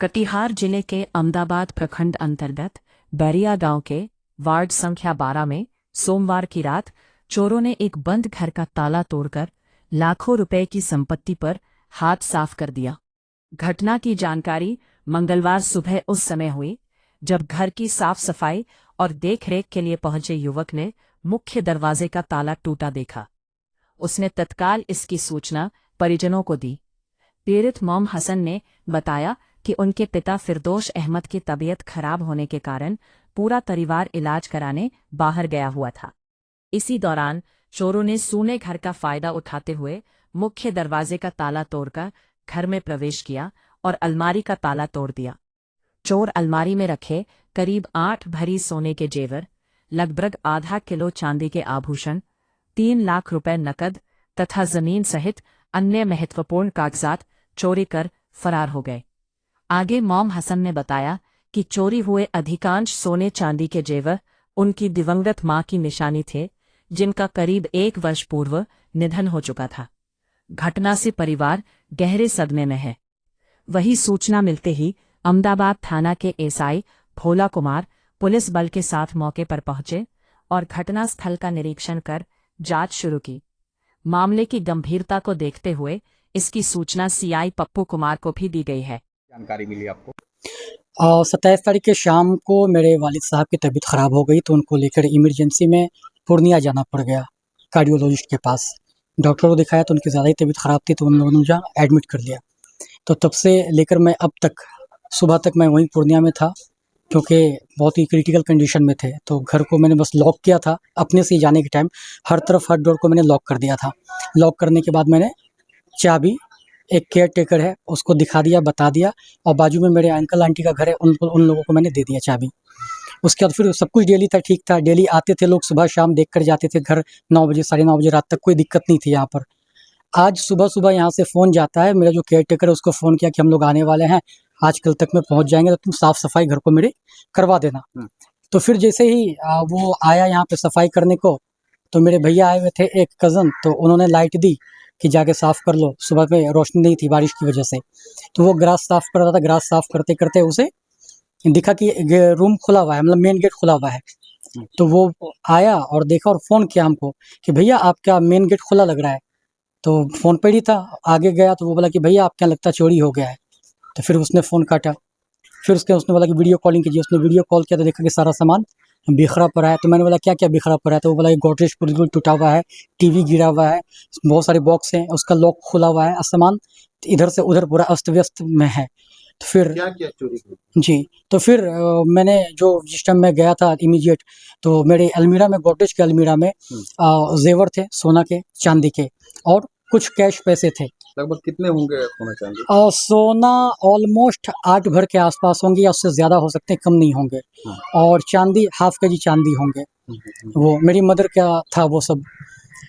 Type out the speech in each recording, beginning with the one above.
कटिहार जिले के अमदाबाद प्रखंड अंतर्गत बैरिया गांव के वार्ड संख्या 12 में सोमवार की रात चोरों ने एक बंद घर का ताला तोड़कर लाखों रुपए की संपत्ति पर हाथ साफ कर दिया। घटना की जानकारी मंगलवार सुबह उस समय हुई जब घर की साफ सफाई और देखरेख के लिए पहुंचे युवक ने मुख्य दरवाजे का ताला टूटा देखा। उसने तत्काल इसकी सूचना परिजनों को दी। पीड़ित मोम हसन ने बताया कि उनके पिता फिरदौश अहमद की तबीयत खराब होने के कारण पूरा परिवार इलाज कराने बाहर गया हुआ था। इसी दौरान चोरों ने सूने घर का फायदा उठाते हुए मुख्य दरवाजे का ताला तोड़कर घर में प्रवेश किया और अलमारी का ताला तोड़ दिया। चोर अलमारी में रखे करीब 8 भरी सोने के जेवर, लगभग आधा किलो चांदी के आभूषण, 3 लाख रुपए नकद तथा जमीन सहित अन्य महत्वपूर्ण कागजात चोरी कर फरार हो गए। आगे मोम हसन ने बताया कि चोरी हुए अधिकांश सोने चांदी के जेवर उनकी दिवंगत मां की निशानी थे, जिनका करीब 1 वर्ष पूर्व निधन हो चुका था। घटना से परिवार गहरे सदमे में है। वही सूचना मिलते ही अमदाबाद थाना के एसआई भोला कुमार पुलिस बल के साथ मौके पर पहुंचे और घटनास्थल का निरीक्षण कर जांच शुरू की। मामले की गंभीरता को देखते हुए इसकी सूचना सीआई पप्पू कुमार को भी दी गई है। जानकारी मिली आपको? 27 तारीख के शाम को मेरे वालिद साहब की तबीयत ख़राब हो गई तो उनको लेकर इमरजेंसी में पूर्णिया जाना पड़ गया कार्डियोलॉजिस्ट के पास। डॉक्टर को दिखाया तो उनकी ज़्यादा ही तबीयत ख़राब थी तो उन लोगों ने मुझे एडमिट कर लिया। तो तब से लेकर मैं अब तक सुबह तक मैं वहीं पूर्णिया में था, क्योंकि बहुत ही क्रिटिकल कंडीशन में थे। तो घर को मैंने बस लॉक किया था अपने से ही जाने के टाइम, हर तरफ हर डोर को मैंने लॉक कर दिया था। लॉक करने के बाद मैंने चाबी एक केयर टेकर है उसको दिखा दिया, बता दिया, और बाजू में मेरे अंकल आंटी का घर है उन लोगों को मैंने दे दिया चाबी। उसके बाद फिर सब कुछ डेली था, ठीक था। डेली आते थे लोग, सुबह शाम देख कर जाते थे घर। 9 बजे 9:30 बजे रात तक कोई दिक्कत नहीं थी यहाँ पर। आज सुबह सुबह यहाँ से फ़ोन जाता है, मेरा जो केयर टेकर है उसको फ़ोन किया कि हम लोग आने वाले हैं, आज कल तक में पहुँच जाएंगे, तो तुम साफ़ सफाई घर को मेरे करवा देना। तो फिर जैसे ही वो आया यहाँ पे सफाई करने को, तो मेरे भैया आए हुए थे एक कज़न, तो उन्होंने लाइट दी कि जाके साफ़ कर लो। सुबह में रोशनी नहीं थी बारिश की वजह से, तो वो ग्रास साफ़ कर रहा था। ग्रास साफ़ करते करते उसे दिखा कि रूम खुला हुआ है, मतलब मेन गेट खुला हुआ है। तो वो आया और देखा और फ़ोन किया हमको कि भैया आपका मेन गेट खुला लग रहा है। तो फ़ोन पर ही था, आगे गया तो वो बोला कि भैया आप क्या लगता है चोरी हो गया है। तो फिर उसने फ़ोन काटा। फिर उसने बोला कि वीडियो कॉलिंग कीजिए। उसने वीडियो कॉल किया तो देखा कि सारा सामान बिखरा पड़ा है। तो मैंने बोला क्या क्या बिखरा पड़ा है? तो वो बोला कि गोदरेज बिल्कुल टूटा हुआ है, टीवी गिरा हुआ है, बहुत सारे बॉक्स हैं, उसका लॉक खुला हुआ है, सामान इधर से उधर पूरा अस्त व्यस्त में है। तो फिर क्या क्या चोरी हुई? जी, तो फिर मैंने जिस टाइम मैं गया था इमीडिएट, तो मेरे अलमीरा में, गोदरेज के अलमीरा में जेवर थे सोना के, चांदी के, और कुछ कैश पैसे थे। लगभग कितने होंगे सोना चांदी? सोना ऑलमोस्ट 8 भर के आसपास होंगे या उससे ज़्यादा हो सकते हैं, कम नहीं होंगे। और चांदी हाफ केजी चांदी होंगे। वो मेरी मदर का था वो सब।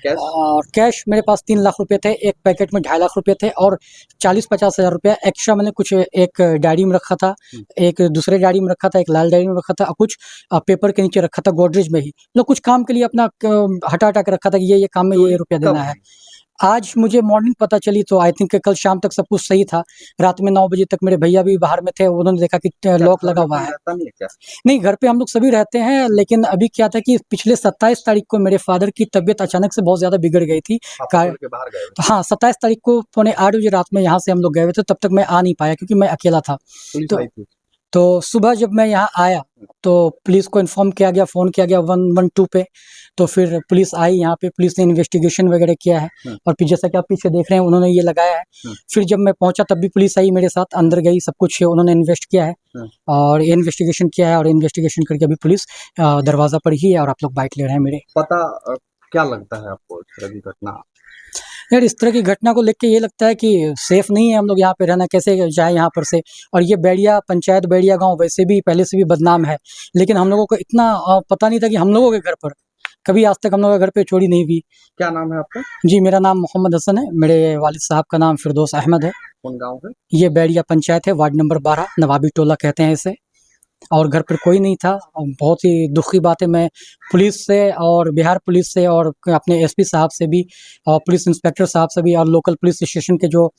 कैश? और कैश मेरे पास 3 लाख रुपए थे, एक पैकेट में 2.5 लाख रुपए थे, और 40-50 हज़ार रुपया एक्स्ट्रा मैंने कुछ एक डायरी में रखा था, एक दूसरे डायरी में रखा था, एक लाल डायरी में रखा था, और कुछ पेपर के नीचे रखा था गोदरेज में ही। मतलब कुछ काम के लिए अपना हटा के रखा था कि ये काम में ये रुपया देना है। आज मुझे मॉर्निंग पता चली, तो आई थिंक कल शाम तक सब कुछ सही था। रात में 9 बजे तक मेरे भैया भी बाहर में थे, उन्होंने देखा कि लॉक लगा हुआ है। नहीं, घर पे हम लोग सभी रहते हैं, लेकिन अभी क्या था कि पिछले 27 तारीख को मेरे फादर की तबीयत अचानक से बहुत ज़्यादा बिगड़ गई थी। बाहर गए? हाँ, 27 तारीख को 7:45 बजे रात में यहाँ से हम लोग गए हुए थे। तब तक मैं आ नहीं पाया क्योंकि मैं अकेला था। तो सुबह जब मैं यहाँ आया तो पुलिस को इन्फॉर्म किया गया, फ़ोन किया गया 112 पे। तो फिर पुलिस आई यहाँ पे, पुलिस ने इन्वेस्टिगेशन वगैरह किया है, और फिर जैसा कि आप पीछे देख रहे हैं उन्होंने ये लगाया है। फिर जब मैं पहुँचा तब भी पुलिस आई मेरे साथ, अंदर गई, सब कुछ उन्होंने इन्वेस्ट किया है और इन्वेस्टिगेशन किया है, और इन्वेस्टिगेशन करके अभी पुलिस दरवाज़ा पर ही है और आप लोग बाइट ले रहे हैं मेरे। पता क्या लगता है आपको इस तरह की घटना? यार, इस तरह की घटना को लेके ये लगता है कि सेफ नहीं है हम लोग यहाँ पे रहना, कैसे जाए यहाँ पर से। और ये बैरिया पंचायत, बैरिया गांव वैसे भी पहले से भी बदनाम है, लेकिन हम लोगों को इतना पता नहीं था कि हम लोगों के घर पर कभी आज तक हम लोगों के घर पे चोरी नहीं हुई। क्या नाम है आपका? जी, मेरा नाम मोहम्मद हसन है, मेरे वालिद साहब का नाम फिरदौश अहमद है। कौन गाँव है? ये बैरिया पंचायत है, वार्ड नंबर 12, नवाबी टोला कहते हैं इसे। और घर पर कोई नहीं था। बहुत ही दुखी बात है, मैं पुलिस से और बिहार पुलिस से और अपने एसपी साहब से भी और पुलिस इंस्पेक्टर साहब से भी और लोकल पुलिस स्टेशन के जो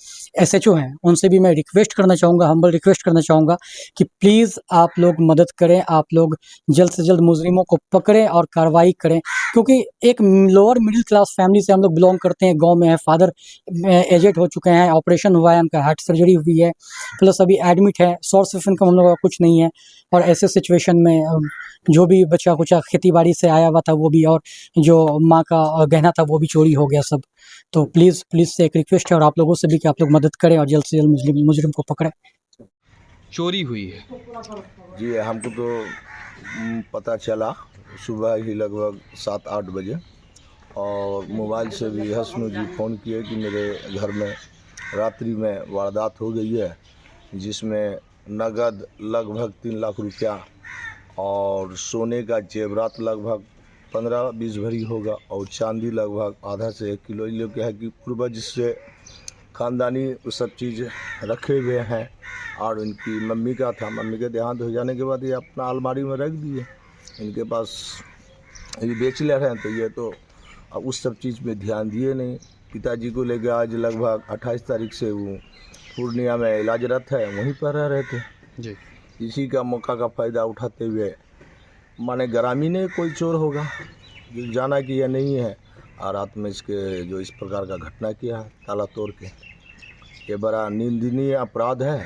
एसएचओ हैं उनसे भी मैं रिक्वेस्ट करना चाहूँगा, हम्बल रिक्वेस्ट करना चाहूँगा कि प्लीज़ आप लोग मदद करें, आप लोग जल्द से जल्द मुजरिमों को पकड़ें और कार्रवाई करें, क्योंकि एक लोअर मिडिल क्लास फैमिली से हम लोग बिलोंग करते हैं। गांव में है, फादर एजेड हो चुके हैं, ऑपरेशन हुआ है, उनका हार्ट सर्जरी हुई है, प्लस अभी एडमिट है, सोर्स ऑफ इनकम हम लोगों का कुछ नहीं है। और ऐसे सिचुएशन में जो भी बचा कुचा खेती बाड़ी से आया हुआ था वो भी, और जो माँ का गहना था वो भी चोरी हो गया सब। तो प्लीज़ से एक रिक्वेस्ट है और आप लोगों से भी कि आप लोग मदद करें और जल्द से जल्द मुजरिम को पकड़ें। चोरी हुई है। जी हमको तो पता चला सुबह ही लगभग 7-8 बजे, और मोबाइल से भी हसनू जी फ़ोन किए कि मेरे घर में रात्रि में वारदात हो गई है, जिसमें नगद लगभग 3 लाख रुपया और सोने का जेवरात लगभग 15-20 भरी होगा, और चांदी लगभग आधा से 1 किलो। ये लोग क्या है कि पूर्वज से ख़ानदानी वो सब चीज़ रखे हुए हैं, और इनकी मम्मी का था, मम्मी के देहांत हो जाने के बाद ये अपना अलमारी में रख दिए। इनके पास ये बेच ले रहे हैं, तो ये तो अब उस सब चीज़ में ध्यान दिए नहीं। पिताजी को लेकर आज लगभग 28 तारीख से वो पूर्णिया में इलाजरत है, वहीं पर रह रहे थे जी। इसी का मौका का फ़ायदा उठाते हुए माने ग्रामीण ने कोई चोर होगा जो जाना कि यह नहीं है, और रात में इसके जो इस प्रकार का घटना किया है ताला तोड़ के, ये बड़ा निंदनीय अपराध है।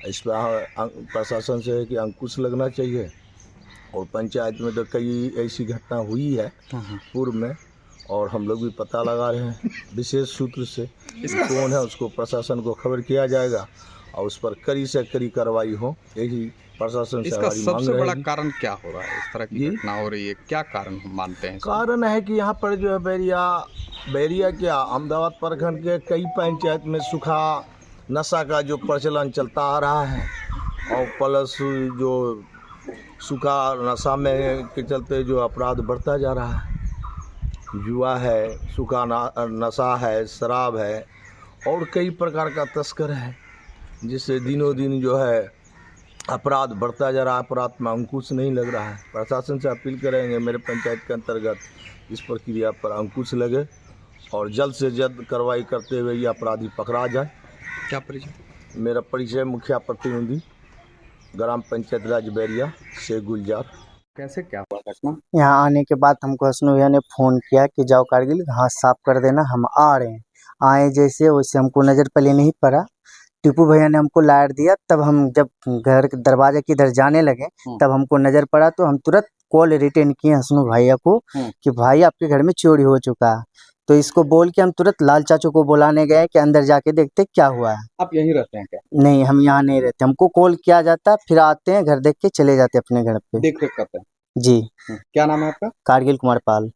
इस पर प्रशासन से है कि अंकुश लगना चाहिए, और पंचायत में तो कई ऐसी घटना हुई है पूर्व में, और हम लोग भी पता लगा रहे हैं विशेष सूत्र से कौन है, उसको प्रशासन को खबर किया जाएगा और उस पर कड़ी से कड़ी कार्रवाई हो, यही प्रशासन से इसका हमारी मांग सबसे बड़ा रहेगी। कारण क्या हो रहा है? इस तरह की जी? घटना हो रही है, क्या कारण हम मानते हैं इसको? कारण है कि यहाँ पर जो है बैरिया क्या अहमदाबाद प्रखंड के कई पंचायत में सूखा नशा का जो प्रचलन चलता आ रहा है, और प्लस जो सूखा नशा में के चलते जो अपराध बढ़ता जा रहा है, जुआ है, सूखा नशा है, शराब है, और कई प्रकार का तस्कर है, जिससे दिनों दिन जो है अपराध बढ़ता जा रहा है, अपराध में अंकुश नहीं लग रहा है। प्रशासन से अपील करेंगे मेरे पंचायत के अंतर्गत इस प्रक्रिया पर अंकुश लगे और जल्द से जल्द कार्रवाई करते हुए ये अपराधी पकड़ा जाए। क्या परिचय? मेरा परिचय मुखिया प्रतिनिधि ग्राम पंचायत राज बैरिया शेख गुलजार। कैसे क्या हुआ घटना? यहाँ आने के बाद हमको हसनू भैया ने फ़ोन किया कि जाओ कारगिल घास साफ कर देना, हम आ रहे हैं। आए जैसे वैसे हमको नज़र पहले नहीं पड़ा, टीपू भैया ने हमको लाइट दिया, तब हम जब घर के दरवाजे की इधर जाने लगे तब हमको नज़र पड़ा, तो हम तुरंत कॉल रिटर्न किए हसनू भैया को कि भाई आपके घर में चोरी हो चुका है। तो इसको बोल के हम तुरंत लाल चाचू को बुलाने गए कि अंदर जाके देखते क्या हुआ है। आप यहीं रहते हैं क्या? नहीं, हम यहाँ नहीं रहते, हमको कॉल किया जाता, फिर आते हैं घर देख के चले जाते अपने घर पे। देख रेख करते हैं। जी, क्या नाम है आपका? कारगिल कुमार पाल।